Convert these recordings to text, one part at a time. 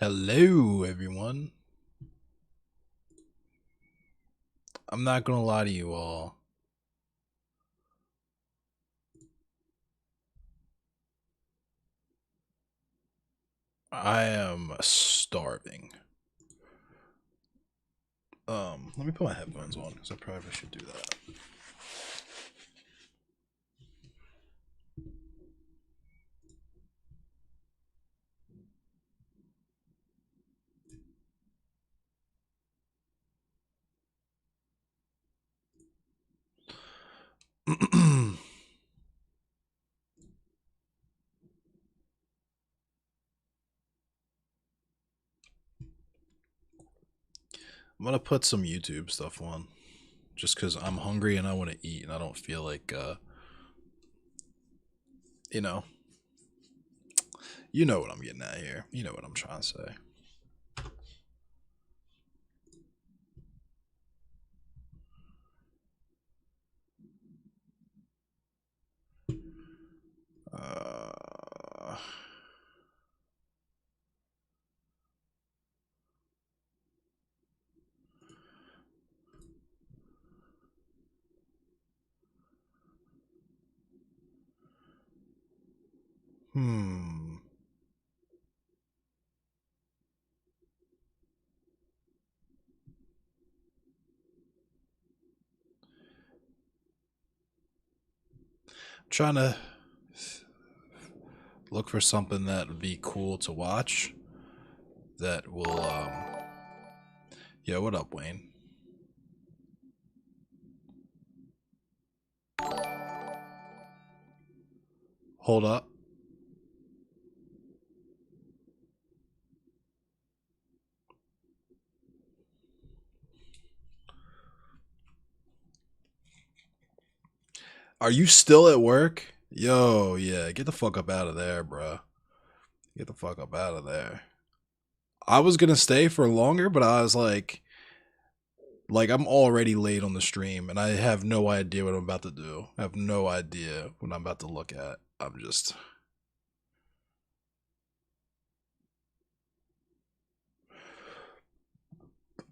Hello, everyone. I'm not gonna lie to you all. I am starving. Let me put my headphones on because I probably should do that. I'm gonna put some YouTube stuff on just because I'm hungry and I want to eat and I don't feel like, you know, you know what I'm getting at here. You know what I'm trying to say. Uh, hmm. I'm trying to look for something that would be cool to watch that will, yeah, what up, Wayne? Hold up. Are you still at work? Yo, yeah, get the fuck up out of there, bro. Get the fuck up out of there. I was gonna stay for longer, but I was like I'm already late on the stream, and I have no idea what I'm about to do. I have no idea what I'm about to look at. I'm just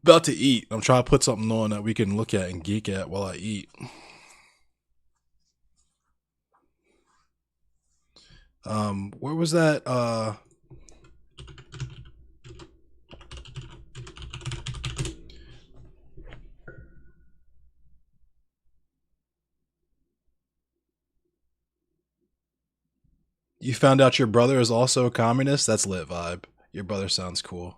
about to eat. I'm trying to put something on that we can look at and geek at while I eat. Where was that? You found out your brother is also a communist? That's lit vibe. Your brother sounds cool.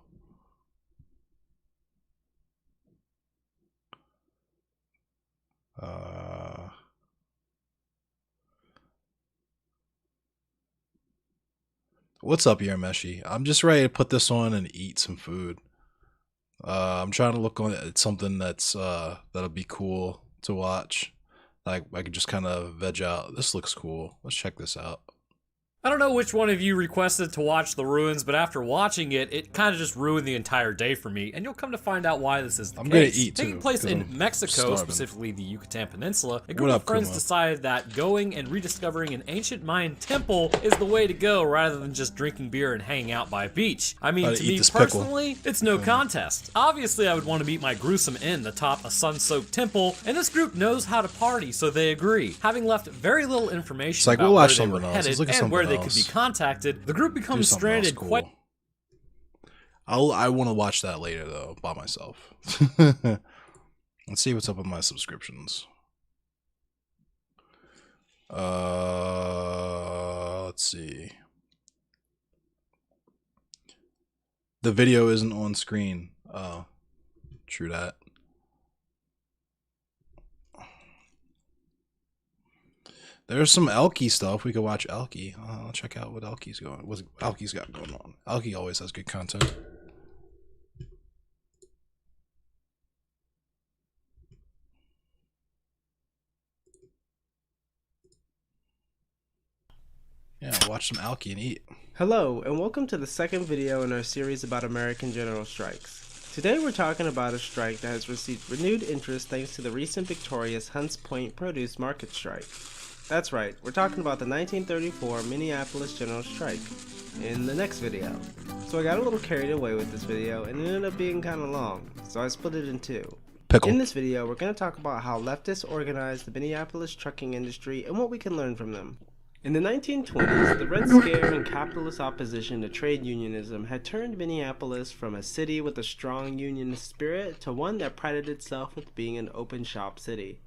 What's up, Yarmeshi? I'm just ready to put this on and eat some food. I'm trying to look on at something that's that'll be cool to watch. Like I could just kind of veg out. This looks cool. Let's check this out. I don't know which one of you requested to watch The Ruins, but after watching it, it kind of just ruined the entire day for me, and you'll come to find out why this is the I'm case. gonna eat Taking too, place 'cause in I'm Mexico, starving. specifically the Yucatan Peninsula, a group What of up, friends Kuma? decided that going and rediscovering an ancient Mayan temple is the way to go rather than just drinking beer and hanging out by a beach. I mean, Gotta to eat me this pickle. personally, it's no contest. Obviously, I would want to meet my gruesome end atop a sun-soaked temple, and this group knows how to party, so they agree. Having left very little information like, about we'll where watch they were something else. Let's headed look at and where something they could be else. contacted, the group Do becomes something else stranded cool. I want to watch that later though by myself. Let's see what's up with my subscriptions. Let's see. The video isn't on screen. Oh, true that. There's some Elky stuff. We could watch Elky. I'll check out what Elky's got going on. Elky always has good content. Yeah, watch some Alky and eat. Hello, and welcome to the second video in our series about American general strikes. Today we're talking about a strike that has received renewed interest thanks to the recent victorious Hunts Point produce market strike. That's right, we're talking about the 1934 Minneapolis General Strike. in the next video. So I got a little carried away with this video and it ended up being kinda long, so I split it in two. Pickle. In this video, we're going to talk about how leftists organized the Minneapolis trucking industry and what we can learn from them. In the 1920s, the Red Scare and capitalist opposition to trade unionism had turned Minneapolis from a city with a strong unionist spirit to one that prided itself with being an open shop city.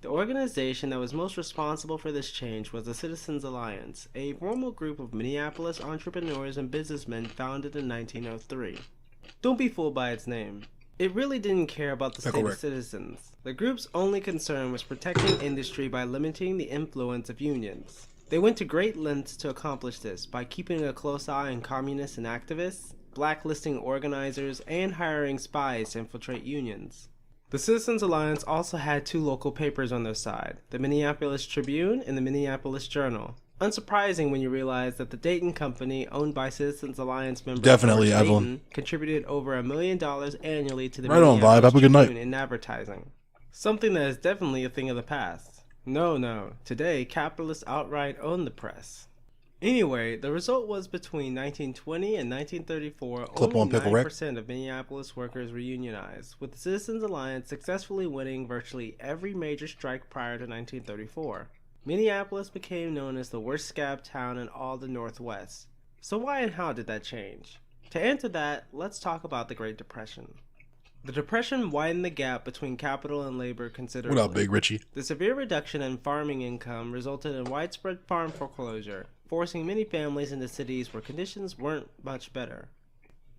The organization that was most responsible for this change was the Citizens Alliance, a formal group of Minneapolis entrepreneurs and businessmen founded in 1903. Don't be fooled by its name. It really didn't care about the state of citizens. The group's only concern was protecting industry by limiting the influence of unions. They went to great lengths to accomplish this by keeping a close eye on communists and activists, blacklisting organizers, and hiring spies to infiltrate unions. The Citizens Alliance also had two local papers on their side, the Minneapolis Tribune and the Minneapolis Journal. Unsurprising when you realize that the Dayton Company, owned by Citizens Alliance member Definitely, George Evelyn. Dayton, contributed over $1 million annually to the Right on, Minneapolis vibe. Have a good night. Tribune in advertising. Something that is definitely a thing of the past. No. Today, capitalists outright own the press. Anyway, the result was between 1920 and 1934, only 9% of Minneapolis workers were unionized, with the Citizens Alliance successfully winning virtually every major strike prior to 1934. Minneapolis became known as the worst scab town in all the Northwest. So why and how did that change? To answer that, let's talk about the Great Depression. The Depression widened the gap between capital and labor considerably. What up, Big Richie? The severe reduction in farming income resulted in widespread farm foreclosure, forcing many families into cities where conditions weren't much better.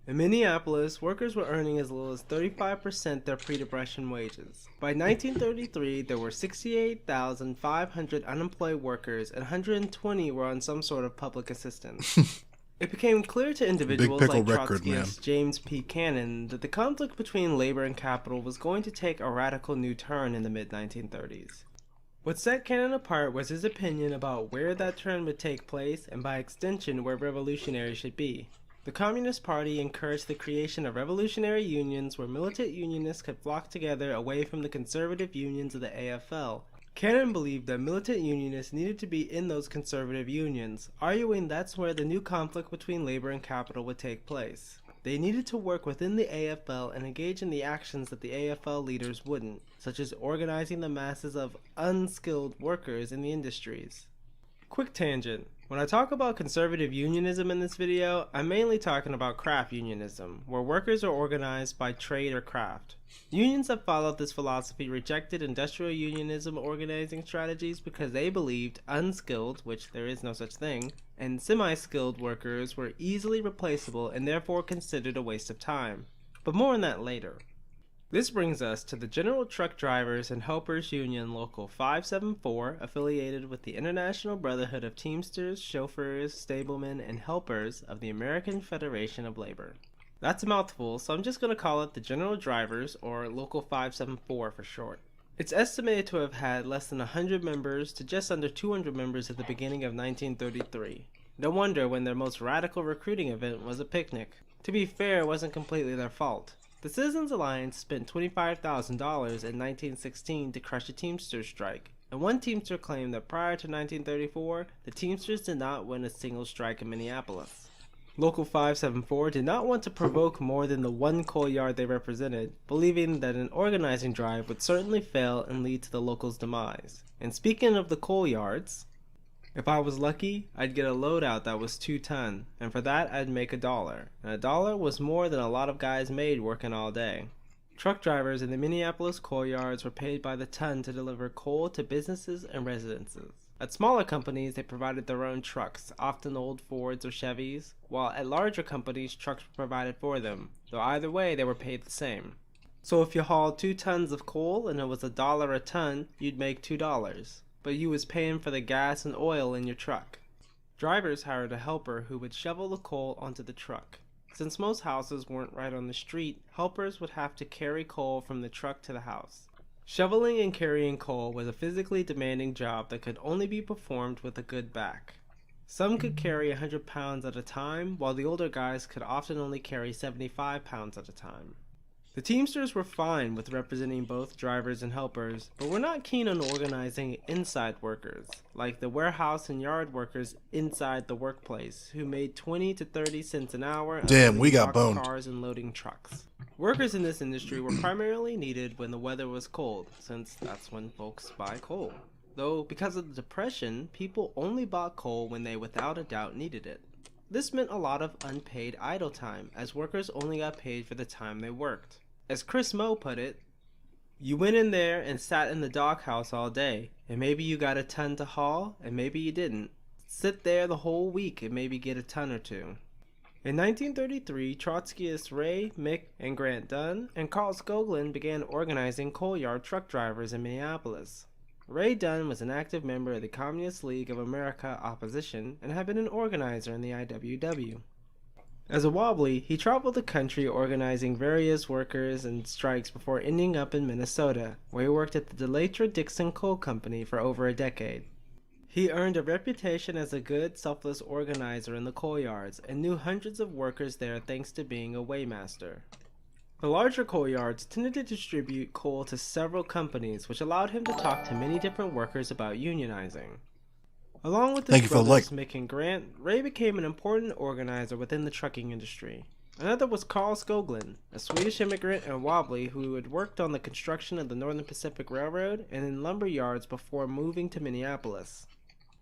In Minneapolis, workers were earning as little as 35% their pre-depression wages. By 1933, there were 68,500 unemployed workers and 120 were on some sort of public assistance. It became clear to individuals like Trotskyist James P. Cannon that the conflict between labor and capital was going to take a radical new turn in the mid-1930s. What set Cannon apart was his opinion about where that turn would take place and by extension where revolutionaries should be. The Communist Party encouraged the creation of revolutionary unions where militant unionists could flock together away from the conservative unions of the AFL. Cannon believed that militant unionists needed to be in those conservative unions, arguing that's where the new conflict between labor and capital would take place. They needed to work within the AFL and engage in the actions that the AFL leaders wouldn't, such as organizing the masses of unskilled workers in the industries. Quick tangent. When I talk about conservative unionism in this video, I'm mainly talking about craft unionism, where workers are organized by trade or craft. Unions that followed this philosophy rejected industrial unionism organizing strategies because they believed unskilled, which there is no such thing, and semi-skilled workers were easily replaceable and therefore considered a waste of time. But more on that later. This brings us to the General Truck Drivers and Helpers Union Local 574, affiliated with the International Brotherhood of Teamsters, Chauffeurs, Stablemen, and Helpers of the American Federation of Labor. That's a mouthful, so I'm just going to call it the General Drivers, or Local 574 for short. It's estimated to have had less than 100 members to just under 200 members at the beginning of 1933. No wonder when their most radical recruiting event was a picnic. To be fair, it wasn't completely their fault. The Citizens Alliance spent $25,000 in 1916 to crush a Teamsters strike, and one Teamster claimed that prior to 1934, the Teamsters did not win a single strike in Minneapolis. Local 574 did not want to provoke more than the one coal yard they represented, believing that an organizing drive would certainly fail and lead to the local's demise. And speaking of the coal yards, if I was lucky, I'd get a loadout that was 2 tons, and for that I'd make $1, and $1 was more than a lot of guys made working all day. Truck drivers in the Minneapolis coal yards were paid by the ton to deliver coal to businesses and residences. At smaller companies, they provided their own trucks, often old Fords or Chevys, while at larger companies, trucks were provided for them, though either way they were paid the same. So if you hauled 2 tons of coal and it was $1 a ton, you'd make $2. But you was paying for the gas and oil in your truck. Drivers hired a helper who would shovel the coal onto the truck. Since most houses weren't right on the street, helpers would have to carry coal from the truck to the house. Shoveling and carrying coal was a physically demanding job that could only be performed with a good back. Some could carry 100 pounds at a time, while the older guys could often only carry 75 pounds at a time. The Teamsters were fine with representing both drivers and helpers, but were not keen on organizing inside workers, like the warehouse and yard workers inside the workplace, who made 20 to 30 cents an hour Damn, we got box boned. cars and loading trucks. Workers in this industry were primarily needed when the weather was cold, since that's when folks buy coal. Though, because of the Depression, people only bought coal when they without a doubt needed it. This meant a lot of unpaid idle time, as workers only got paid for the time they worked. As Chris Moe put it, you went in there and sat in the doghouse all day, and maybe you got a ton to haul, and maybe you didn't. Sit there the whole week and maybe get a ton or two. In 1933, Trotskyists Ray, Mick, and Grant Dunn and Carl Skoglund began organizing coal yard truck drivers in Minneapolis. Ray Dunn was an active member of the Communist League of America opposition and had been an organizer in the IWW. As a wobbly, he traveled the country organizing various workers and strikes before ending up in Minnesota, where he worked at the Delattre-Dixon Coal Company for over a decade. He earned a reputation as a good, selfless organizer in the coal yards and knew hundreds of workers there thanks to being a weighmaster. The larger coal yards tended to distribute coal to several companies, which allowed him to talk to many different workers about unionizing. Along with his brothers Mick and Grant, Ray became an important organizer within the trucking industry. Another was Carl Skoglund, a Swedish immigrant and wobbly who had worked on the construction of the Northern Pacific Railroad and in lumber yards before moving to Minneapolis.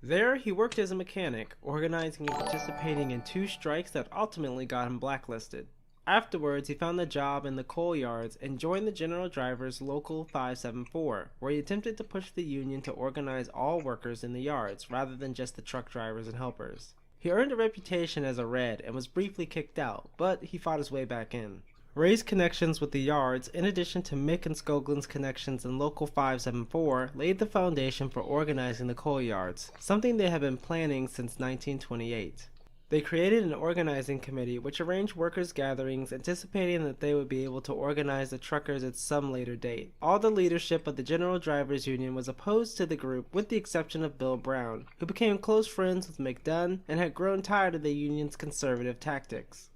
There, he worked as a mechanic, organizing and participating in 2 strikes that ultimately got him blacklisted. Afterwards, he found a job in the coal yards and joined the General Drivers Local 574, where he attempted to push the union to organize all workers in the yards, rather than just the truck drivers and helpers. He earned a reputation as a Red and was briefly kicked out, but he fought his way back in. Ray's connections with the yards, in addition to Mick and Skoglund's connections in Local 574, laid the foundation for organizing the coal yards, something they had been planning since 1928. They created an organizing committee which arranged workers' gatherings, anticipating that they would be able to organize the truckers at some later date. All the leadership of the General Drivers Union was opposed to the group, with the exception of Bill Brown, who became close friends with McDunn and had grown tired of the union's conservative tactics.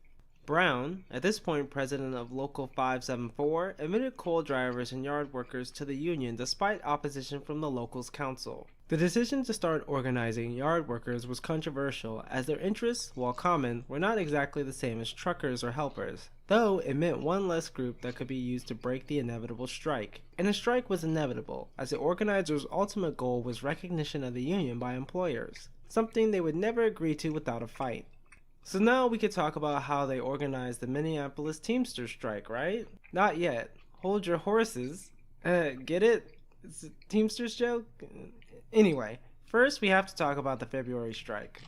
Brown, at this point president of Local 574, admitted coal drivers and yard workers to the union despite opposition from the local's council. The decision to start organizing yard workers was controversial, as their interests, while common, were not exactly the same as truckers or helpers, though it meant one less group that could be used to break the inevitable strike. And a strike was inevitable, as the organizers' ultimate goal was recognition of the union by employers, something they would never agree to without a fight. So now we could talk about how they organized the Minneapolis Teamsters strike, right? Not yet. Hold your horses. Get it? It's a Teamsters joke? Anyway, first we have to talk about the February strike.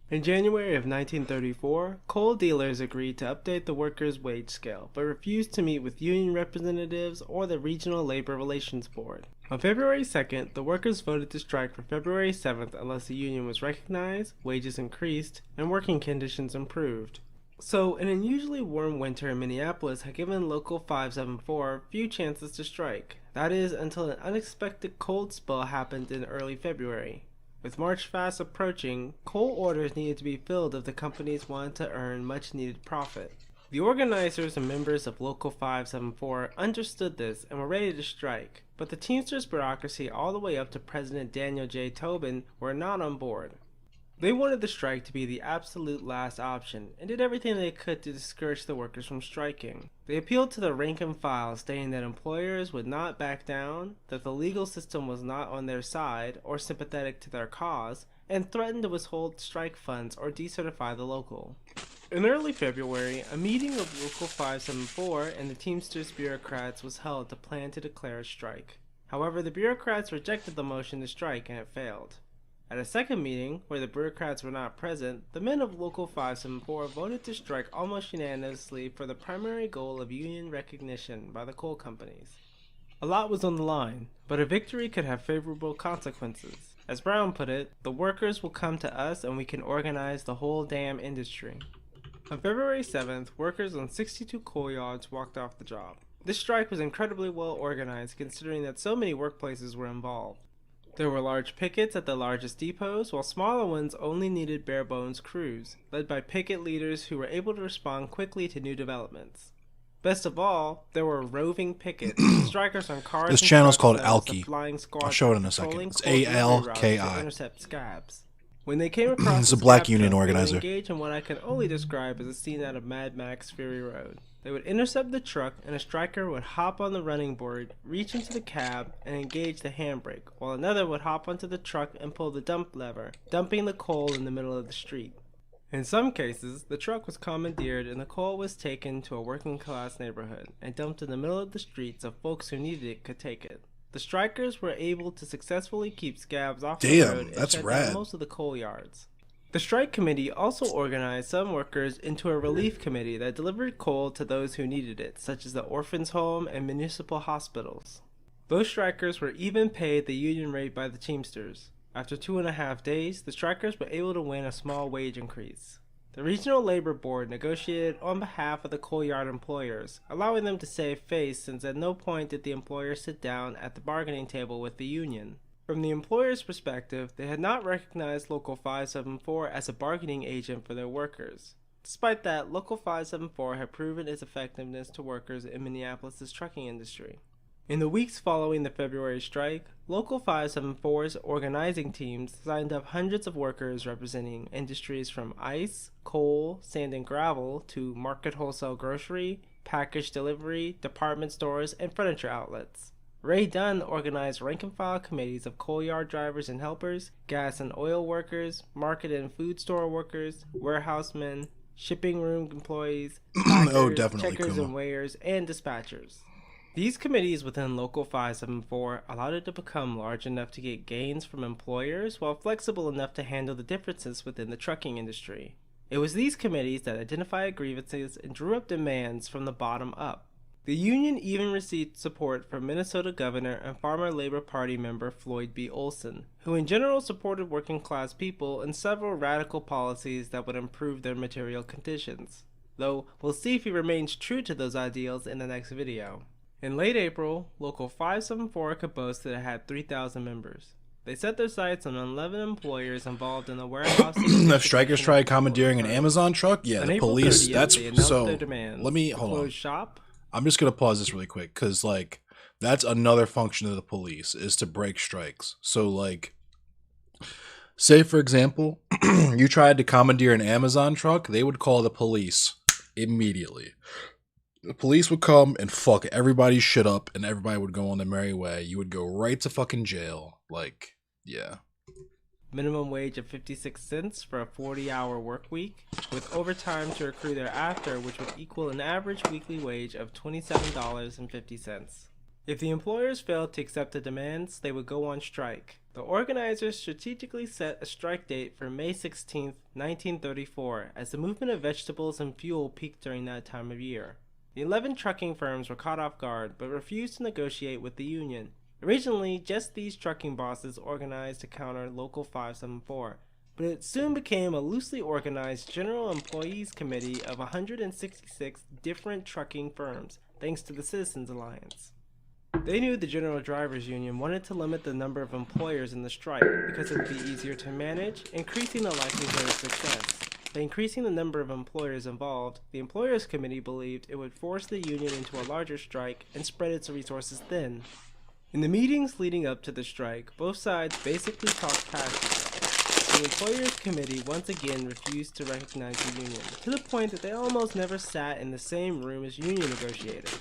In January of 1934, coal dealers agreed to update the workers' wage scale, but refused to meet with union representatives or the Regional Labor Relations Board. On February 2nd, the workers voted to strike for February 7th unless the union was recognized, wages increased, and working conditions improved. So, an unusually warm winter in Minneapolis had given Local 574 few chances to strike. That is, until an unexpected cold spell happened in early February. With March fast approaching, coal orders needed to be filled if the companies wanted to earn much-needed profit. The organizers and members of Local 574 understood this and were ready to strike, but the Teamsters bureaucracy all the way up to President Daniel J. Tobin were not on board. They wanted the strike to be the absolute last option and did everything they could to discourage the workers from striking. They appealed to the rank and file, stating that employers would not back down, that the legal system was not on their side or sympathetic to their cause, and threatened to withhold strike funds or decertify the local. In early February, a meeting of Local 574 and the Teamsters bureaucrats was held to plan to declare a strike. However, the bureaucrats rejected the motion to strike and it failed. At a second meeting, where the bureaucrats were not present, the men of Local 574 voted to strike almost unanimously for the primary goal of union recognition by the coal companies. A lot was on the line, but a victory could have favorable consequences. As Brown put it, the workers will come to us and we can organize the whole damn industry. On February 7th, workers on 62 coal yards walked off the job. This strike was incredibly well organized considering that so many workplaces were involved. There were large pickets at the largest depots, while smaller ones only needed bare-bones crews, led by picket leaders who were able to respond quickly to new developments. Best of all, there were roving pickets, strikers on cars This and channel's trucks called known as the Alki. Flying I'll Squadron, show it in a second. patrolling It's coal delivery routes to ALKI. intercept scabs. When they came across It's a a black scab union truck, they would organizer. engage in what I can only describe as a scene out of Mad Max Fury Road. They would intercept the truck, and a striker would hop on the running board, reach into the cab, and engage the handbrake, while another would hop onto the truck and pull the dump lever, dumping the coal in the middle of the street. In some cases, the truck was commandeered and the coal was taken to a working class neighborhood and dumped in the middle of the street so folks who needed it could take it. The strikers were able to successfully keep scabs off the road and that's shut rad. down most of the coal yards. The strike committee also organized some workers into a relief committee that delivered coal to those who needed it, such as the orphans' home and municipal hospitals. Both strikers were even paid the union rate by the Teamsters. After 2.5 days, the strikers were able to win a small wage increase. The Regional Labor Board negotiated on behalf of the coal yard employers, allowing them to save face since at no point did the employers sit down at the bargaining table with the union. From the employer's perspective, they had not recognized Local 574 as a bargaining agent for their workers. Despite that, Local 574 had proven its effectiveness to workers in Minneapolis' trucking industry. In the weeks following the February strike, Local 574's organizing teams signed up hundreds of workers representing industries from ice, coal, sand and gravel to market wholesale grocery, package delivery, department stores, and furniture outlets. Ray Dunn organized rank-and-file committees of coal yard drivers and helpers, gas and oil workers, market and food store workers, warehousemen, shipping room employees, packers, Definitely, checkers Kuma. and weighers, and dispatchers. These committees within Local 574 allowed it to become large enough to get gains from employers while flexible enough to handle the differences within the trucking industry. It was these committees that identified grievances and drew up demands from the bottom up. The union even received support from Minnesota Governor and Farmer Labor Party member Floyd B. Olson, who in general supported working class people and several radical policies that would improve their material conditions. Though, we'll see if he remains true to those ideals in the next video. In late April, Local 574 could boast that it had 3,000 members. They set their sights on 11 employers involved in the warehousing. If strikers tried commandeering an Amazon truck, yeah, on the April police. 30th, That's they announced so. their demands. Let me A hold on. closed shop, I'm just gonna pause this really quick because like that's another function of the police is to break strikes. So like, say for example, you tried to commandeer an Amazon truck, they would call the police immediately. The police would come and fuck everybody's shit up, and everybody would go on their merry way. You would go right to fucking jail. Like, yeah. minimum wage of 56 cents for a 40-hour work week, with overtime to accrue thereafter, which would equal an average weekly wage of $27.50. If the employers failed to accept the demands, they would go on strike. The organizers strategically set a strike date for May 16, 1934, as the movement of vegetables and fuel peaked during that time of year. The 11 trucking firms were caught off guard, but refused to negotiate with the union. Originally, just these trucking bosses organized to counter Local 574, but it soon became a loosely organized General Employees Committee of 166 different trucking firms, thanks to the Citizens Alliance. They knew the General Drivers Union wanted to limit the number of employers in the strike because it would be easier to manage, increasing the likelihood of success. By increasing the number of employers involved, the Employers Committee believed it would force the union into a larger strike and spread its resources thin. In the meetings leading up to the strike, both sides basically talked past each other. The Employers Committee once again refused to recognize the union, to the point that they almost never sat in the same room as union negotiators.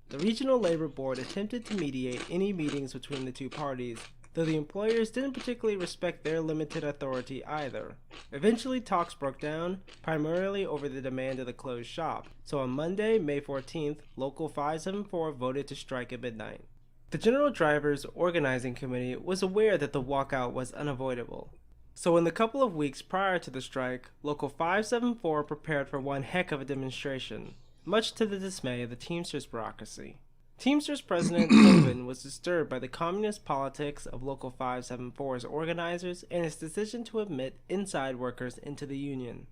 The Regional Labor Board attempted to mediate any meetings between the two parties, though the employers didn't particularly respect their limited authority either. Eventually talks broke down, primarily over the demand of the closed shop, so on Monday, May 14th, Local 574 voted to strike at midnight. The General Drivers Organizing Committee was aware that the walkout was unavoidable. So in the couple of weeks prior to the strike, Local 574 prepared for one heck of a demonstration, much to the dismay of the Teamsters bureaucracy. Teamsters President Tobin was disturbed by the communist politics of Local 574's organizers and his decision to admit inside workers into the union.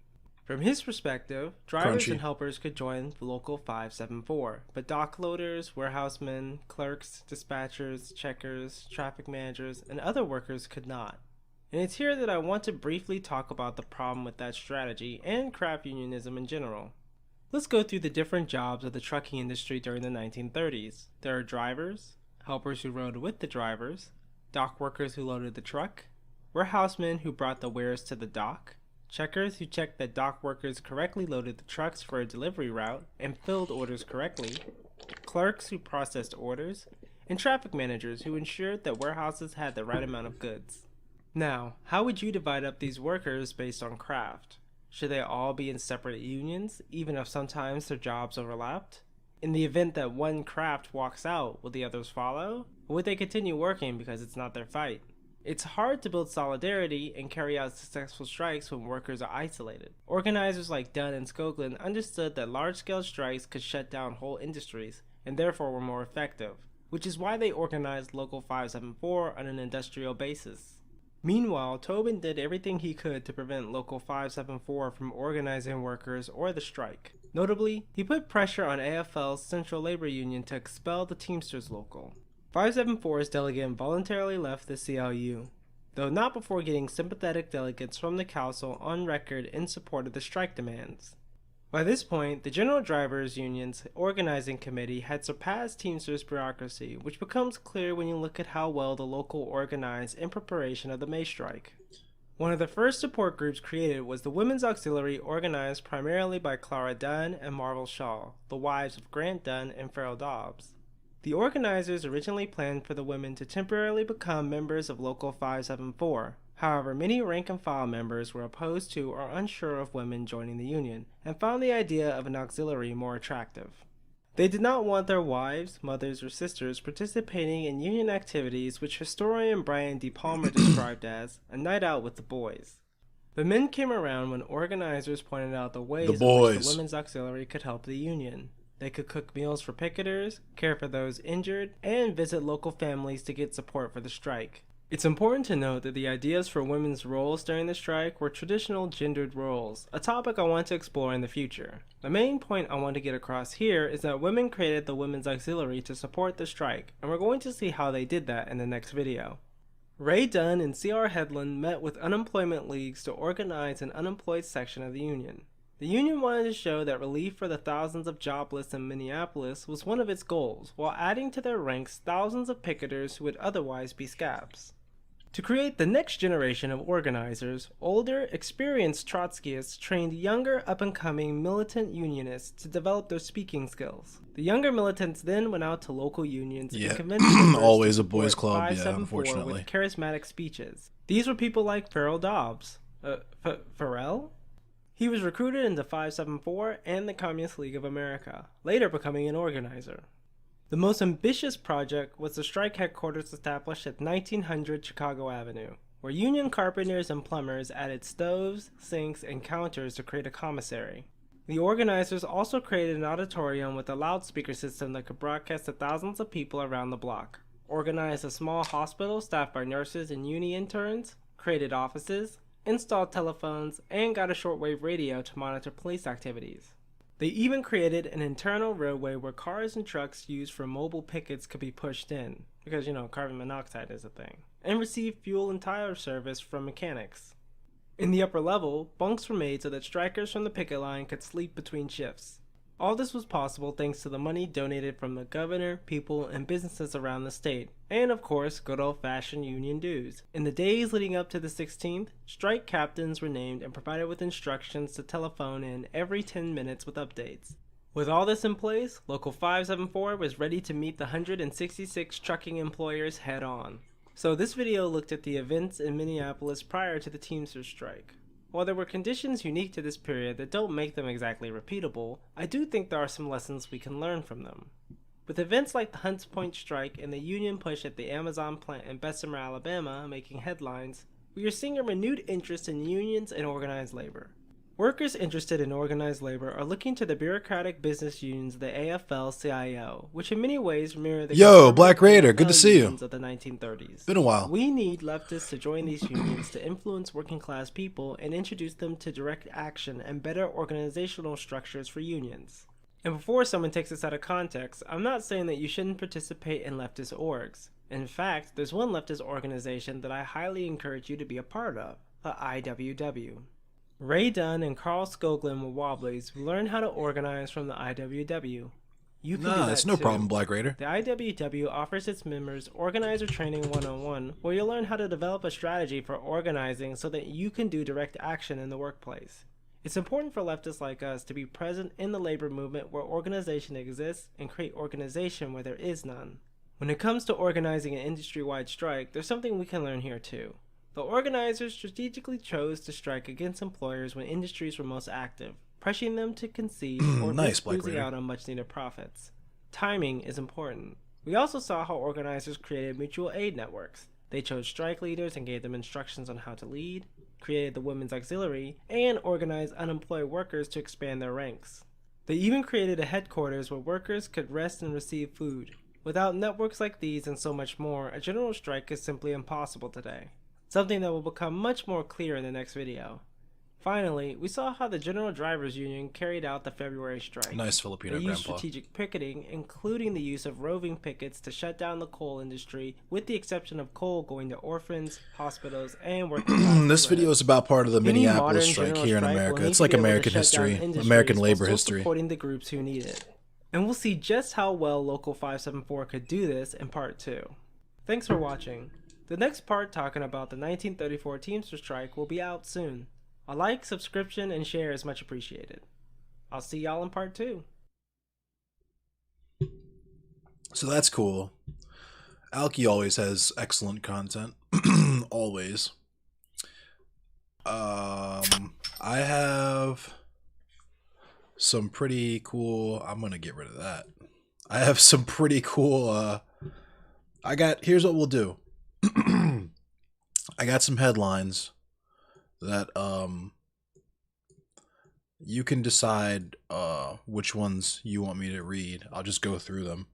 From his perspective, drivers and helpers could join the Local 574, but dock loaders, warehousemen, clerks, dispatchers, checkers, traffic managers, and other workers could not. And it's here that I want to briefly talk about the problem with that strategy and craft unionism in general. Let's go through the different jobs of the trucking industry during the 1930s. There are drivers, helpers who rode with the drivers, dock workers who loaded the truck, warehousemen who brought the wares to the dock, checkers who checked that dock workers correctly loaded the trucks for a delivery route and filled orders correctly, clerks who processed orders, and traffic managers who ensured that warehouses had the right amount of goods. Now, how would you divide up these workers based on craft? Should they all be in separate unions, even if sometimes their jobs overlapped? In the event that one craft walks out, will the others follow? Or would they continue working because it's not their fight? It's hard to build solidarity and carry out successful strikes when workers are isolated. Organizers like Dunn and Skoglund understood that large-scale strikes could shut down whole industries, and therefore were more effective, which is why they organized Local 574 on an industrial basis. Meanwhile, Tobin did everything he could to prevent Local 574 from organizing workers or the strike. Notably, he put pressure on AFL's Central Labor Union to expel the Teamsters Local. 574's delegate voluntarily left the CLU, though not before getting sympathetic delegates from the council on record in support of the strike demands. By this point, the General Drivers Union's organizing committee had surpassed Teamsters' bureaucracy, which becomes clear when you look at how well the local organized in preparation of the May strike. One of the first support groups created was the Women's Auxiliary, organized primarily by Clara Dunn and Marvel Shaw, the wives of Grant Dunn and Farrell Dobbs. The organizers originally planned for the women to temporarily become members of Local 574. However, many rank-and-file members were opposed to or unsure of women joining the union, and found the idea of an auxiliary more attractive. They did not want their wives, mothers, or sisters participating in union activities which historian Brian D. Palmer described as a night out with the boys. The men came around when organizers pointed out the ways in which the women's auxiliary could help the union. They could cook meals for picketers, care for those injured, and visit local families to get support for the strike. It's important to note that the ideas for women's roles during the strike were traditional gendered roles, a topic I want to explore in the future. The main point I want to get across here is that women created the Women's Auxiliary to support the strike, and we're going to see how they did that in the next video. Ray Dunn and C.R. Headland met with unemployment leagues to organize an unemployed section of the union. The union wanted to show that relief for the thousands of jobless in Minneapolis was one of its goals, while adding to their ranks thousands of picketers who would otherwise be scabs. To create the next generation of organizers, older, experienced Trotskyists trained younger, up-and-coming militant unionists to develop their speaking skills. The younger militants then went out to local unions and convinced members always to a boys' club, 574 unfortunately. with charismatic speeches. These were people like Farrell Dobbs. Farrell? He was recruited into 574 and the Communist League of America, later becoming an organizer. The most ambitious project was the strike headquarters established at 1900 Chicago Avenue, where union carpenters and plumbers added stoves, sinks, and counters to create a commissary. The organizers also created an auditorium with a loudspeaker system that could broadcast to thousands of people around the block, organized a small hospital staffed by nurses and uni interns, created offices, installed telephones, and got a shortwave radio to monitor police activities. They even created an internal roadway where cars and trucks used for mobile pickets could be pushed in, because, carbon monoxide is a thing, and receive fuel and tire service from mechanics. In the upper level, bunks were made so that strikers from the picket line could sleep between shifts. All this was possible thanks to the money donated from the governor, people, and businesses around the state, and of course, good old-fashioned union dues. In the days leading up to the 16th, strike captains were named and provided with instructions to telephone in every 10 minutes with updates. With all this in place, Local 574 was ready to meet the 166 trucking employers head-on. So this video looked at the events in Minneapolis prior to the Teamsters strike. While there were conditions unique to this period that don't make them exactly repeatable, I do think there are some lessons we can learn from them. With events like the Hunts Point strike and the union push at the Amazon plant in Bessemer, Alabama making headlines, we are seeing a renewed interest in unions and organized labor. Workers interested in organized labor are looking to the bureaucratic business unions of the AFL-CIO, which in many ways mirror the Black Raider, good to see you. unions of the 1930s. Been a while. We need leftists to join these unions to influence working class people and introduce them to direct action and better organizational structures for unions. And before someone takes this out of context, I'm not saying that you shouldn't participate in leftist orgs. In fact, there's one leftist organization that I highly encourage you to be a part of, the IWW. Ray Dunn and Carl Skoglund were Wobblies who learned how to organize from the IWW. You can do Nah, that it's no too. problem, Black Raider. The IWW offers its members Organizer Training 101, where you'll learn how to develop a strategy for organizing so that you can do direct action in the workplace. It's important for leftists like us to be present in the labor movement where organization exists and create organization where there is none. When it comes to organizing an industry-wide strike, there's something we can learn here too. The organizers strategically chose to strike against employers when industries were most active, pressuring them to concede or Nice, risk Black losing Raider. out on much-needed profits. Timing is important. We also saw how organizers created mutual aid networks. They chose strike leaders and gave them instructions on how to lead, created the Women's Auxiliary, and organized unemployed workers to expand their ranks. They even created a headquarters where workers could rest and receive food. Without networks like these and so much more, a general strike is simply impossible today. Something that will become much more clear in the next video. Finally, we saw how the General Drivers Union carried out the February strike. Nice Filipino They used grandpa. strategic picketing, including the use of roving pickets to shut down the coal industry, with the exception of coal going to orphans, hospitals, and working class. This video is about part of the Any Minneapolis modern strike general here in strike will America. need It's to like be able to American shut down history, industries American while labor still history. supporting the groups who need it. And we'll see just how well Local 574 could do this in part 2. Thanks for watching. The next part talking about the 1934 Teamster strike will be out soon. A like, subscription, and share is much appreciated. I'll see y'all in part 2. So that's cool. Alki always has excellent content. Always. I have some pretty cool. I'm gonna get rid of that. I have some pretty cool. Here's what we'll do. I got some headlines that you can decide which ones you want me to read. I'll just go through them.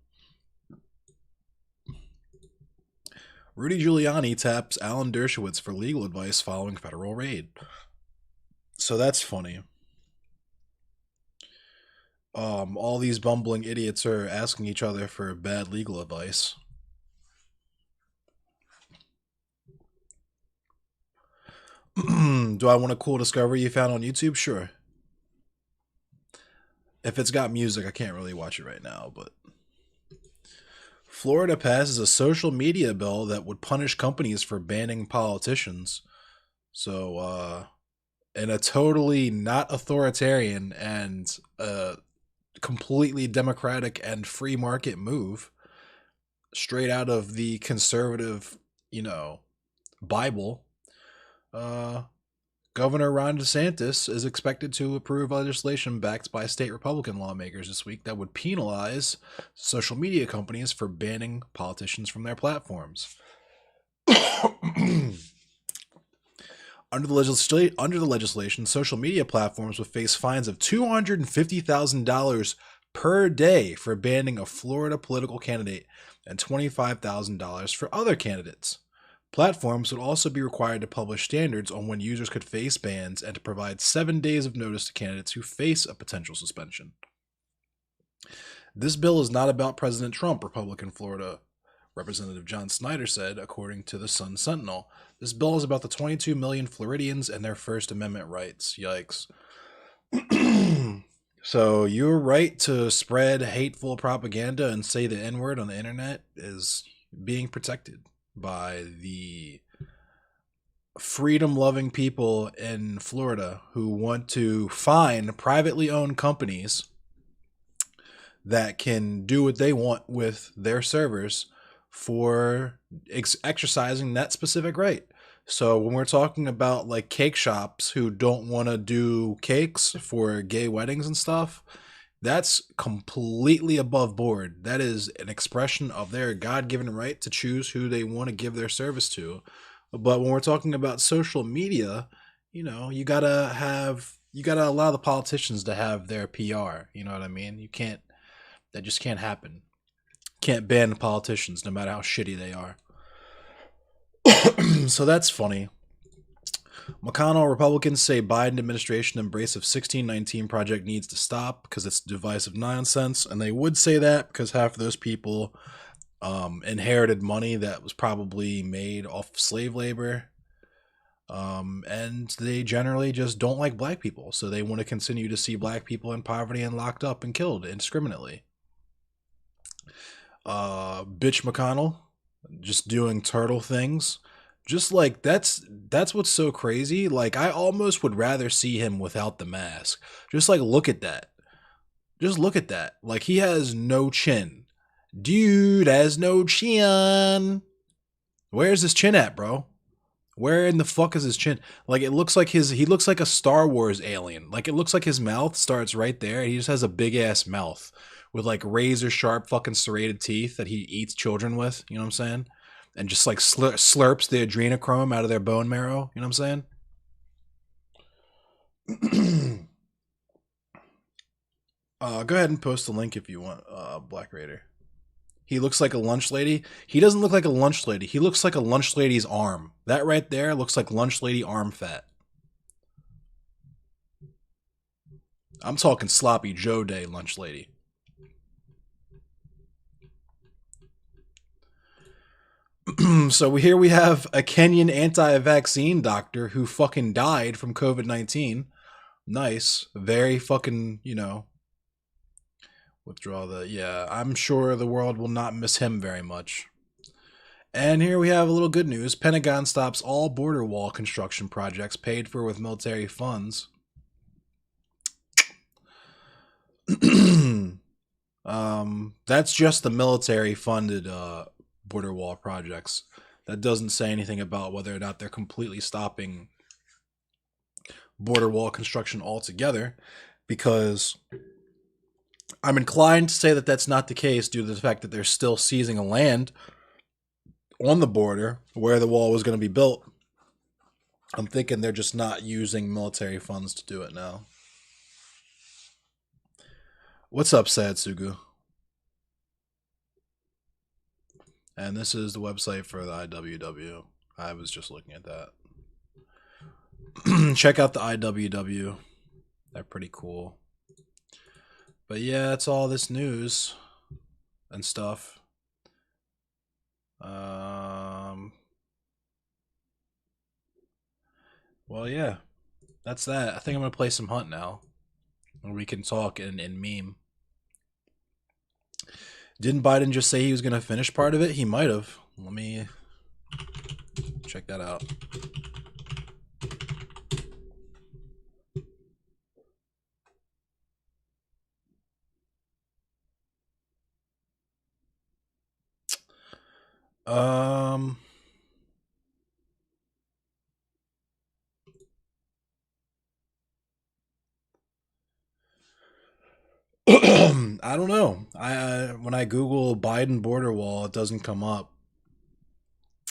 Rudy Giuliani taps Alan Dershowitz for legal advice following federal raid. So that's funny. All these bumbling idiots are asking each other for bad legal advice. Do I want a cool discovery you found on YouTube? Sure. If it's got music, I can't really watch it right now, but Florida passes a social media bill that would punish companies for banning politicians. So, in a totally not authoritarian and completely democratic and free market move, straight out of the conservative, Bible, Governor Ron DeSantis is expected to approve legislation backed by state Republican lawmakers this week that would penalize social media companies for banning politicians from their platforms. Under the legislation, social media platforms would face fines of $250,000 per day for banning a Florida political candidate and $25,000 for other candidates. Platforms would also be required to publish standards on when users could face bans and to provide 7 days of notice to candidates who face a potential suspension. This bill is not about President Trump, Republican Florida Representative John Snyder said, according to the Sun Sentinel. This bill is about the 22 million Floridians and their First Amendment rights. Yikes. So your right to spread hateful propaganda and say the N-word on the internet is being protected by the freedom-loving people in Florida who want to fine privately owned companies that can do what they want with their servers for exercising that specific right. So when we're talking about like cake shops who don't want to do cakes for gay weddings and stuff, that's completely above board. That is an expression of their God-given right to choose who they want to give their service to. But when we're talking about social media, you gotta allow the politicians to have their PR. You know what I mean? That just can't happen. Can't ban politicians no matter how shitty they are. So that's funny. McConnell Republicans say Biden administration embrace of 1619 project needs to stop because it's divisive nonsense, and they would say that because half of those people inherited money that was probably made off slave labor. And they generally just don't like black people, so they want to continue to see black people in poverty and locked up and killed indiscriminately. Bitch McConnell just doing turtle things. Just like that's what's so crazy. Like I almost would rather see him without the mask. Just like look at that. Just look at that. Like he has no chin. Dude has no chin. Where's his chin at, bro? Where in the fuck is his chin? Like it looks like he looks like a Star Wars alien. Like it looks like his mouth starts right there. He just has a big ass mouth with like razor sharp fucking serrated teeth that he eats children with. You know what I'm saying? And just like slurps the adrenochrome out of their bone marrow. You know what I'm saying? Go ahead and post the link if you want, Black Raider. He looks like a lunch lady. He doesn't look like a lunch lady. He looks like a lunch lady's arm. That right there looks like lunch lady arm fat. I'm talking sloppy Joe Day lunch lady. So here we have a Kenyan anti-vaccine doctor who fucking died from COVID-19. Nice. Very fucking, withdraw the, yeah, I'm sure the world will not miss him very much. And here we have a little good news. Pentagon stops all border wall construction projects paid for with military funds. That's just the military funded border wall projects. That doesn't say anything about whether or not they're completely stopping border wall construction altogether, because I'm inclined to say that that's not the case due to the fact that they're still seizing a land on the border where the wall was going to be built. I'm thinking they're just not using military funds to do it now. What's up, Sad Sugu? And this is the website for the IWW. I was just looking at that. Check out the IWW. They're pretty cool. But yeah, it's all this news and stuff. Well, yeah, that's that. I think I'm gonna play some Hunt now, and we can talk and meme. Didn't Biden just say he was gonna finish part of it? He might have. Let me check that out. I don't know. When I Google Biden border wall, it doesn't come up.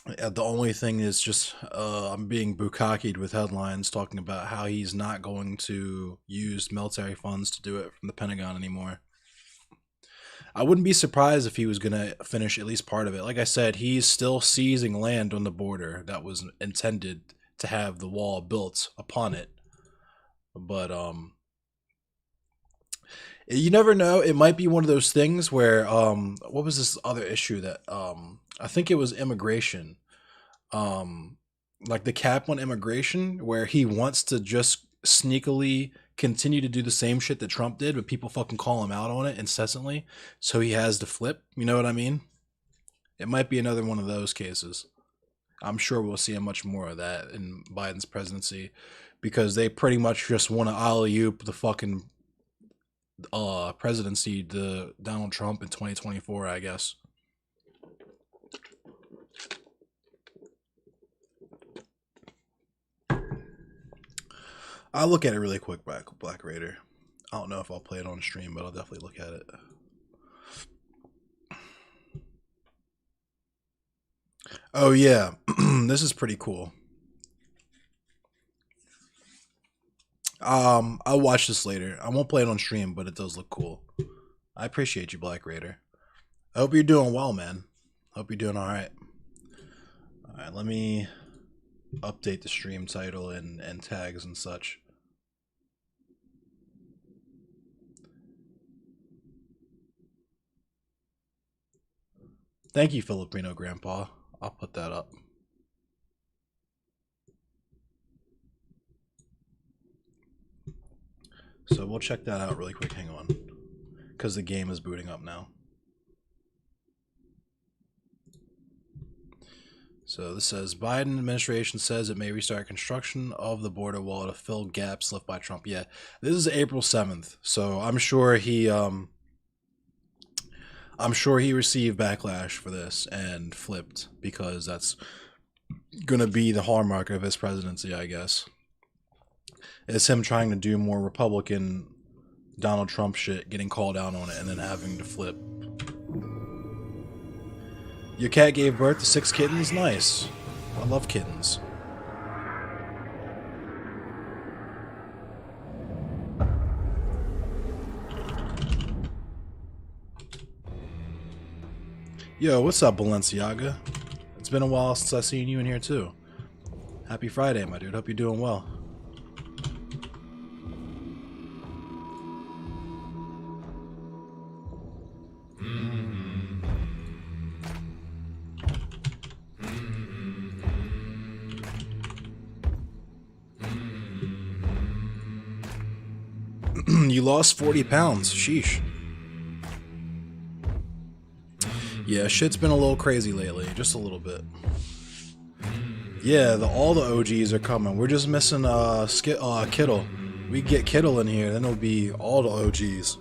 The only thing is just I'm being bukakied with headlines talking about how he's not going to use military funds to do it from the Pentagon anymore. I wouldn't be surprised if he was going to finish at least part of it. Like I said, he's still seizing land on the border that was intended to have the wall built upon it. But you never know. It might be one of those things where what was this other issue that I think it was immigration. Like the cap on immigration, where he wants to just sneakily continue to do the same shit that Trump did, but people fucking call him out on it incessantly. So he has to flip. You know what I mean? It might be another one of those cases. I'm sure we'll see much more of that in Biden's presidency, because they pretty much just want to alley-oop the fucking presidency to Donald Trump in 2024, I guess. I'll look at it really quick, Black Raider. I don't know if I'll play it on stream, but I'll definitely look at it. Oh yeah, this is pretty cool. I'll watch this later. I won't play it on stream, but it does look cool. I appreciate you, Black Raider. I hope you're doing well, man. Hope you're doing all right. All right, let me update the stream title and tags and such. Thank you, Filipino Grandpa. I'll put that up. So we'll check that out really quick. Hang on. Because the game is booting up now. So this says, Biden administration says it may restart construction of the border wall to fill gaps left by Trump. Yeah, this is April 7th. So I'm sure he received backlash for this and flipped, because that's gonna be the hallmark of his presidency, I guess. It's him trying to do more Republican Donald Trump shit, getting called out on it, and then having to flip. Your cat gave birth to 6 kittens? Nice. I love kittens. Yo, what's up, Balenciaga? It's been a while since I've seen you in here, too. Happy Friday, my dude. Hope you're doing well. You lost 40 pounds. Sheesh. Yeah, shit's been a little crazy lately. Just a little bit. Yeah, all the OGs are coming. We're just missing Kittle. We get Kittle in here, then it'll be all the OGs.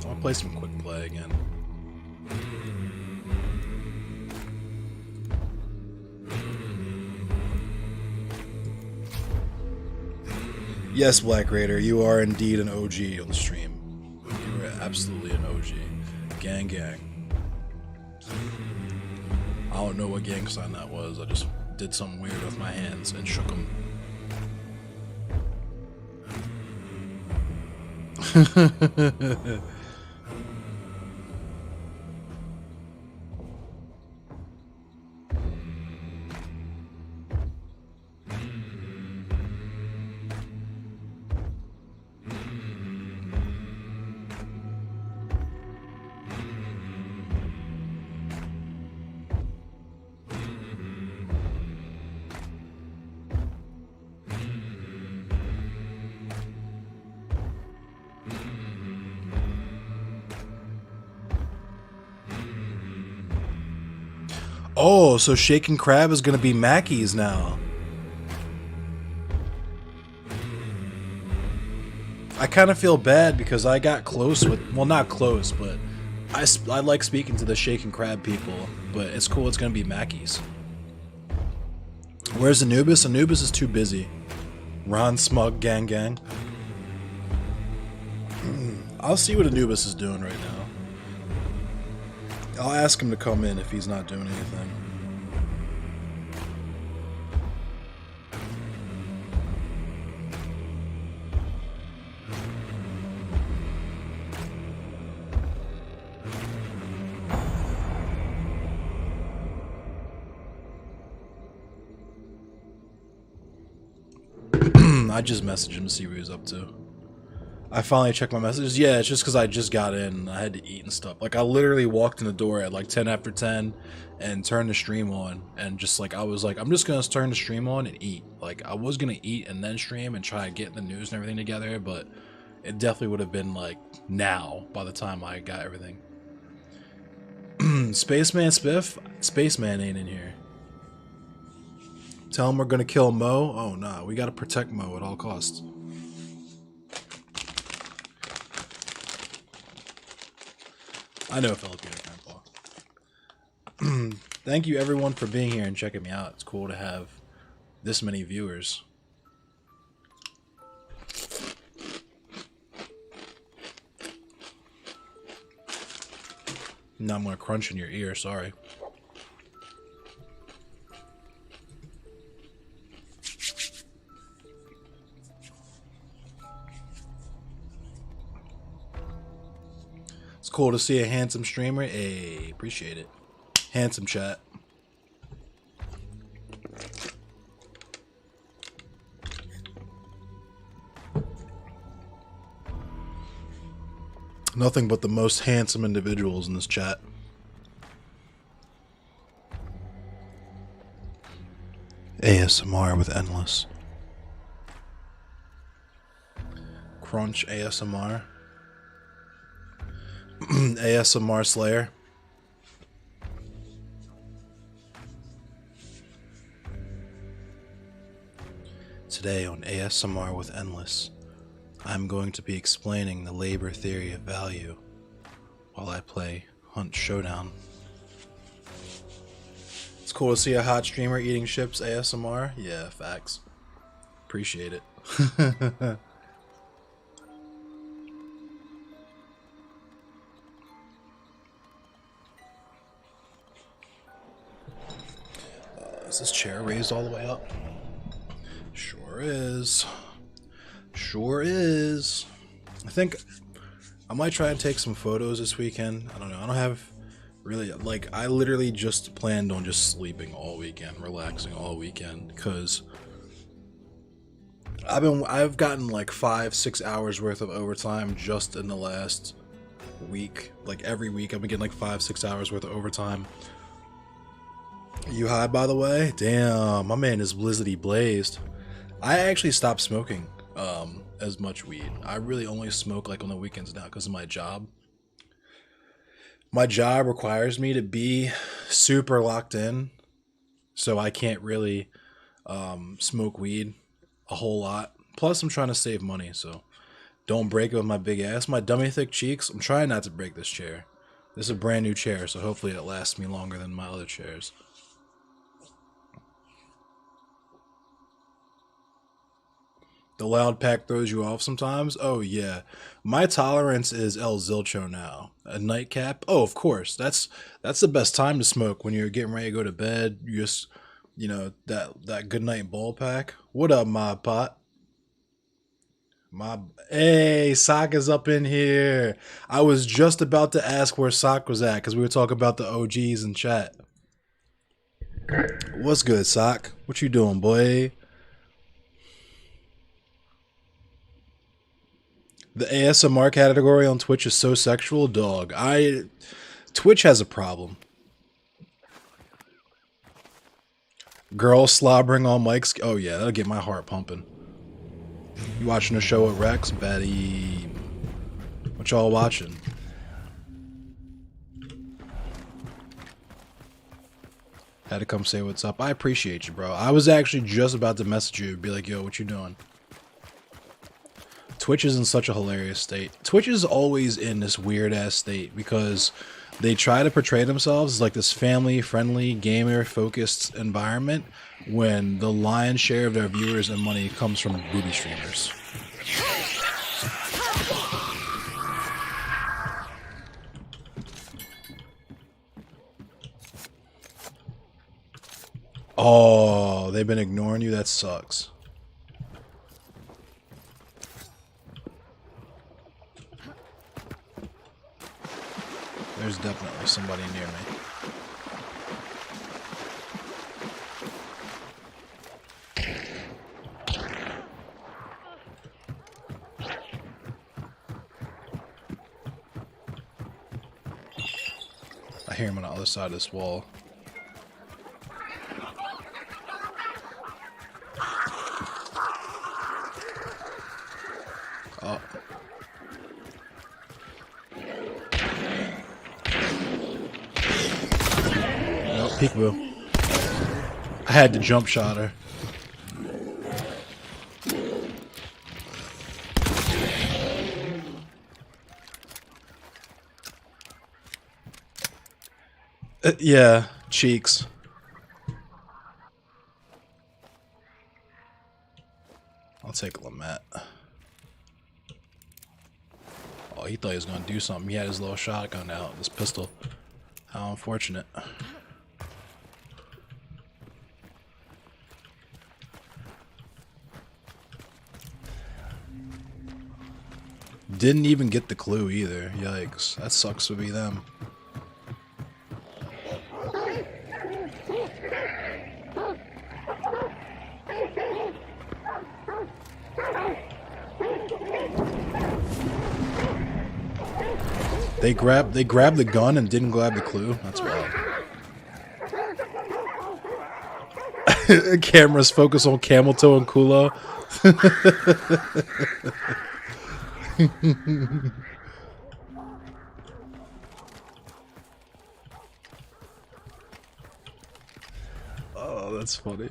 I'll play some quick play again. Yes, Black Raider, you are indeed an OG on the stream. You are absolutely an OG. Gang, gang. I don't know what gang sign that was. I just did something weird with my hands and shook them. Oh, so Shaken Crab is going to be Mackey's now. I kind of feel bad because I got close with, well, not close, but I like speaking to the Shaken Crab people, but it's cool it's going to be Mackey's. Where's Anubis? Anubis is too busy. Ron Smug, gang, gang. I'll see what Anubis is doing right now. I'll ask him to come in if he's not doing anything. I just messaged him to see what he was up to. I finally checked my messages. Yeah, it's just because I just got in and I had to eat and stuff. Like, I literally walked in the door at like 10 after 10 and turned the stream on. And just like, I was like, I'm just going to turn the stream on and eat. Like, I was going to eat and then stream and try to get the news and everything together. But it definitely would have been like now by the time I got everything. Spaceman Spiff? Spaceman ain't in here. Tell him we're going to kill Mo. Oh, nah. We got to protect Mo at all costs. I know Filipino Grandpa. Thank you everyone for being here and checking me out. It's cool to have this many viewers. Now I'm gonna crunch in your ear, sorry. It's cool to see a handsome streamer. Hey, appreciate it. Handsome chat. Nothing but the most handsome individuals in this chat. ASMR with Endless. Crunch ASMR. ASMR Slayer. Today on ASMR with Endless, I'm going to be explaining the labor theory of value while I play Hunt Showdown. It's cool to see a hot streamer eating chips ASMR. Yeah, facts. Appreciate it. Is this chair raised all the way up? Sure is. Sure is. I think I might try and take some photos this weekend. I don't know. I don't have really, like, I literally just planned on just sleeping all weekend, relaxing all weekend, because I've gotten like 5-6 hours worth of overtime just in the last week. Like every week I've been getting like 5-6 hours worth of overtime. You high, by the way? Damn, my man is blizzardy blazed. I actually stopped smoking as much weed. I really only smoke like on the weekends now because of my job. My job requires me to be super locked in, so I can't really smoke weed a whole lot. Plus, I'm trying to save money, so don't break it with my big ass. My dummy thick cheeks, I'm trying not to break this chair. This is a brand new chair, so hopefully it lasts me longer than my other chairs. The loud pack throws you off sometimes? Oh, yeah. My tolerance is El Zilcho now. A nightcap? Oh, of course. That's the best time to smoke when you're getting ready to go to bed. You just, you know, that good night ball pack. What up, my pot? Hey, Sock is up in here. I was just about to ask where Sock was at because we were talking about the OGs in chat. What's good, Sock? What you doing, boy? The ASMR category on Twitch is so sexual, dog. Twitch has a problem. Girls slobbering on mics. Oh yeah, that'll get my heart pumping. You watching a show with Rex? Betty. What y'all watching? Had to come say what's up. I appreciate you, bro. I was actually just about to message you and be like, yo, what you doing? Twitch is in such a hilarious state. Twitch is always in this weird-ass state because they try to portray themselves as like this family-friendly, gamer-focused environment when the lion's share of their viewers and money comes from booby streamers. Oh, they've been ignoring you? That sucks. There's definitely somebody near me. I hear him on the other side of this wall. Oh. Peekaboo. I had to jump shot her. Yeah, cheeks. I'll take Lamette. Oh, he thought he was gonna do something. He had his little shotgun out, his pistol. How unfortunate. Didn't even get the clue either. Yikes. That sucks to be them. They grabbed the gun and didn't grab the clue. That's wild. Cameras focus on Camel Toe and Kulo. Oh, that's funny.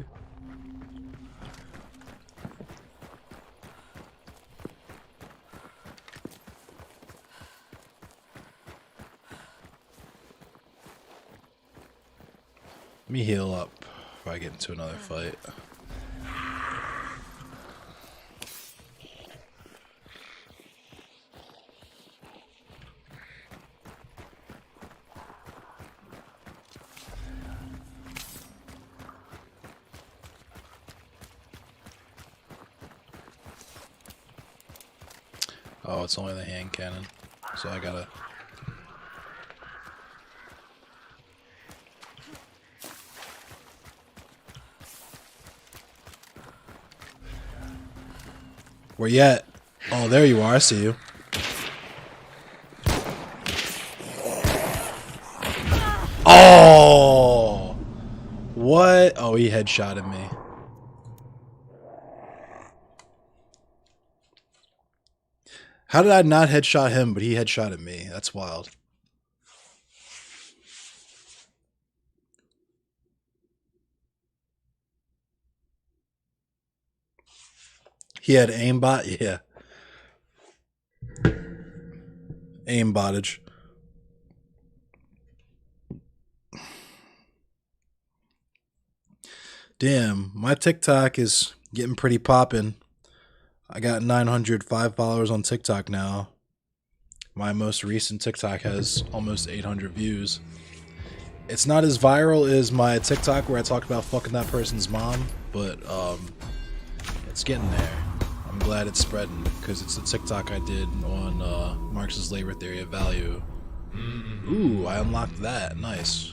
Let me heal up before I get into another fight. Oh, it's only the hand cannon, so I gotta... Where you at? Oh, there you are. I see you. Oh! What? Oh, he headshotted me. How did I not headshot him, but he headshotted me? That's wild. He had aimbot? Yeah. Aimbottage. Damn, my TikTok is getting pretty poppin'. I got 905 followers on TikTok now. My most recent TikTok has almost 800 views. It's not as viral as my TikTok where I talked about fucking that person's mom, but it's getting there. I'm glad it's spreading because it's a TikTok I did on Marx's labor theory of value. Ooh, I unlocked that. Nice.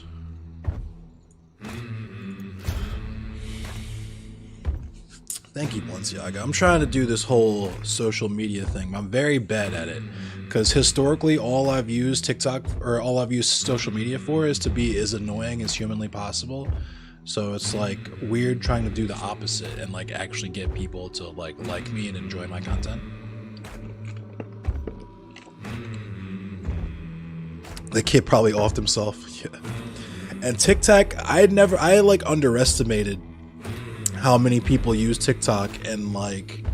Thank you, Balenciaga. I'm trying to do this whole social media thing. I'm very bad at it because historically all I've used TikTok or all I've used social media for is to be as annoying as humanly possible. So it's like weird trying to do the opposite and like actually get people to like me and enjoy my content. The kid probably offed himself. Yeah. And TikTok, I like underestimated how many people use TikTok and like,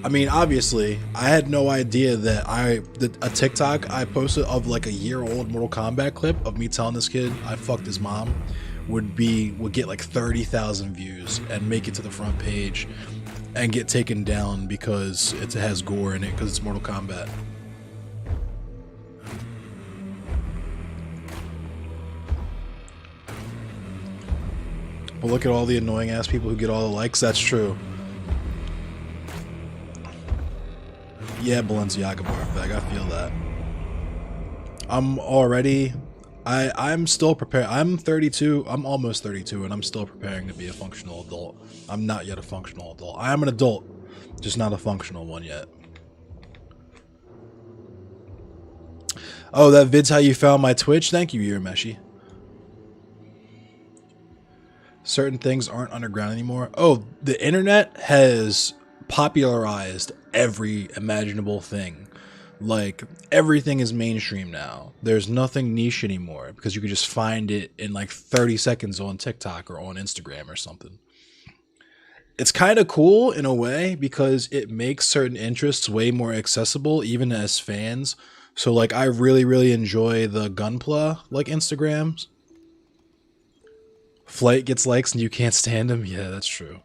I mean, obviously, I had no idea that a TikTok I posted of like a year-old Mortal Kombat clip of me telling this kid I fucked his mom would get like 30,000 views and make it to the front page and get taken down because it has gore in it because it's Mortal Kombat. But look at all the annoying ass people who get all the likes. That's true. Yeah, Balenciaga Barfbag, I feel that. I'm still prepared. I'm 32. I'm almost 32, and I'm still preparing to be a functional adult. I'm not yet a functional adult. I am an adult, just not a functional one yet. Oh, that vid's how you found my Twitch? Thank you, Urameshi. Certain things aren't underground anymore. Oh, the internet has popularized every imaginable thing. Like, everything is mainstream now. There's nothing niche anymore because you can just find it in like 30 seconds on TikTok or on Instagram or something. It's kind of cool in a way because it makes certain interests way more accessible even as fans. So like I really, really enjoy the Gunpla like Instagrams. Flight gets likes and you can't stand him. Yeah, that's true.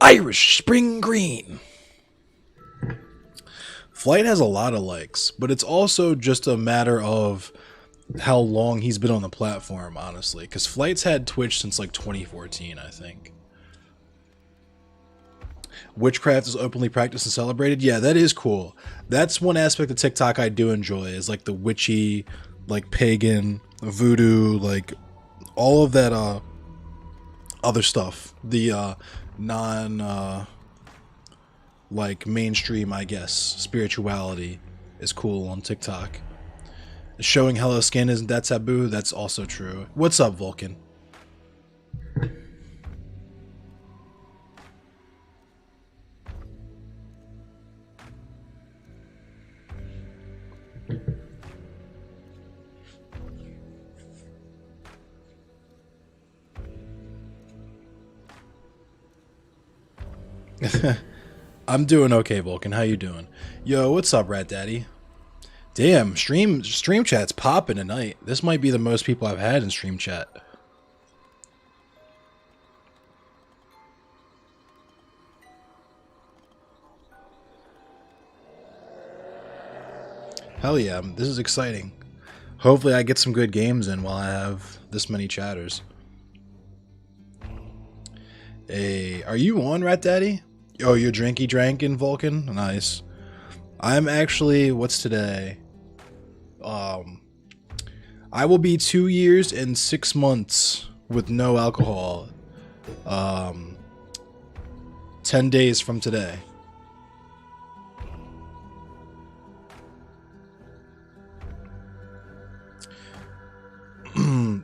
Irish Spring Green. Flight has a lot of likes, but it's also just a matter of how long he's been on the platform, honestly. Because Flight's had Twitch since like 2014, I think. Witchcraft is openly practiced and celebrated. Yeah, that is cool. That's one aspect of TikTok I do enjoy, is like the witchy, like pagan, voodoo, like all of that other stuff. The like mainstream, I guess, spirituality is cool on TikTok. Showing hello skin isn't that taboo? That's also true. What's up, Vulcan? I'm doing okay, Vulcan. How you doing? Yo, what's up, Rat Daddy? Damn, stream chat's popping tonight. This might be the most people I've had in stream chat. Hell yeah, this is exciting. Hopefully I get some good games in while I have this many chatters. Hey, are you on, Rat Daddy? Oh, you're drinking, Vulcan? Nice. I'm actually, what's today? I will be 2 years and 6 months with no alcohol. 10 days from today.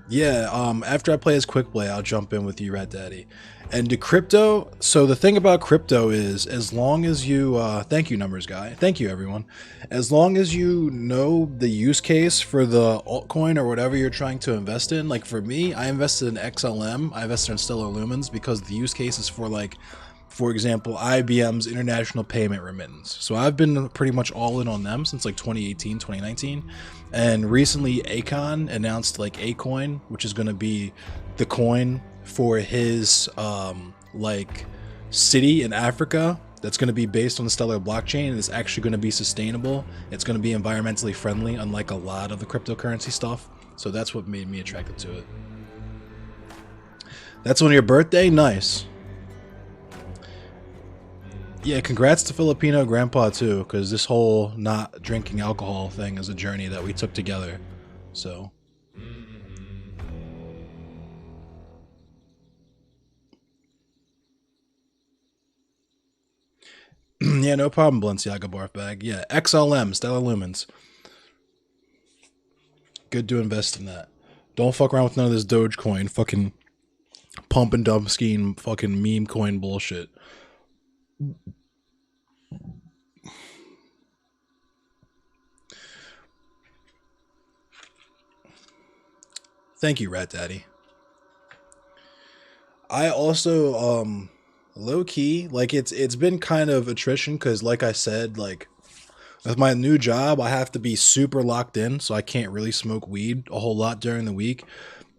Yeah, after I play as Quick Play, I'll jump in with you, Rat Daddy. And to crypto, so the thing about crypto is, as long as you, thank you, Numbers Guy, thank you, everyone. As long as you know the use case for the altcoin or whatever you're trying to invest in, like for me, I invested in XLM, I invested in Stellar Lumens because the use case is for, like, for example, IBM's International Payment Remittance. So I've been pretty much all in on them since like 2018, 2019. And recently Akon announced like Acoin, which is going to be the coin for his like city in Africa that's going to be based on the Stellar blockchain, and it's actually going to be sustainable. It's going to be environmentally friendly, unlike a lot of the cryptocurrency stuff. So that's what made me attracted to it. That's on your birthday? Nice. Yeah, congrats to Filipino Grandpa too, because this whole not drinking alcohol thing is a journey that we took together. So. Yeah, no problem, Balenciaga Barf Bag. Yeah, XLM, Stellar Lumens. Good to invest in that. Don't fuck around with none of this Dogecoin, fucking pump and dump scheme, fucking meme coin bullshit. Thank you, Rat Daddy. I also low key, like it's been kind of attrition because like I said, like with my new job I have to be super locked in, so I can't really smoke weed a whole lot during the week.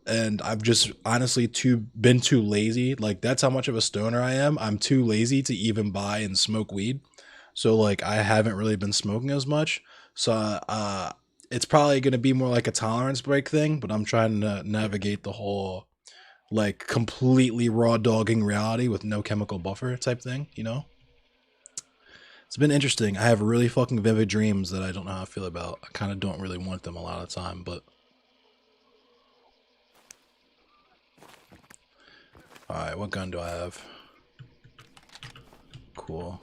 And I've just honestly been too lazy. Like that's how much of a stoner I am. I'm too lazy to even buy and smoke weed. So like I haven't really been smoking as much. So it's probably going to be more like a tolerance break thing, but I'm trying to navigate the whole like completely raw dogging reality with no chemical buffer type thing, you know? It's been interesting. I have really fucking vivid dreams that I don't know how I feel about. I kind of don't really want them a lot of the time, but all right, what gun do I have? Cool.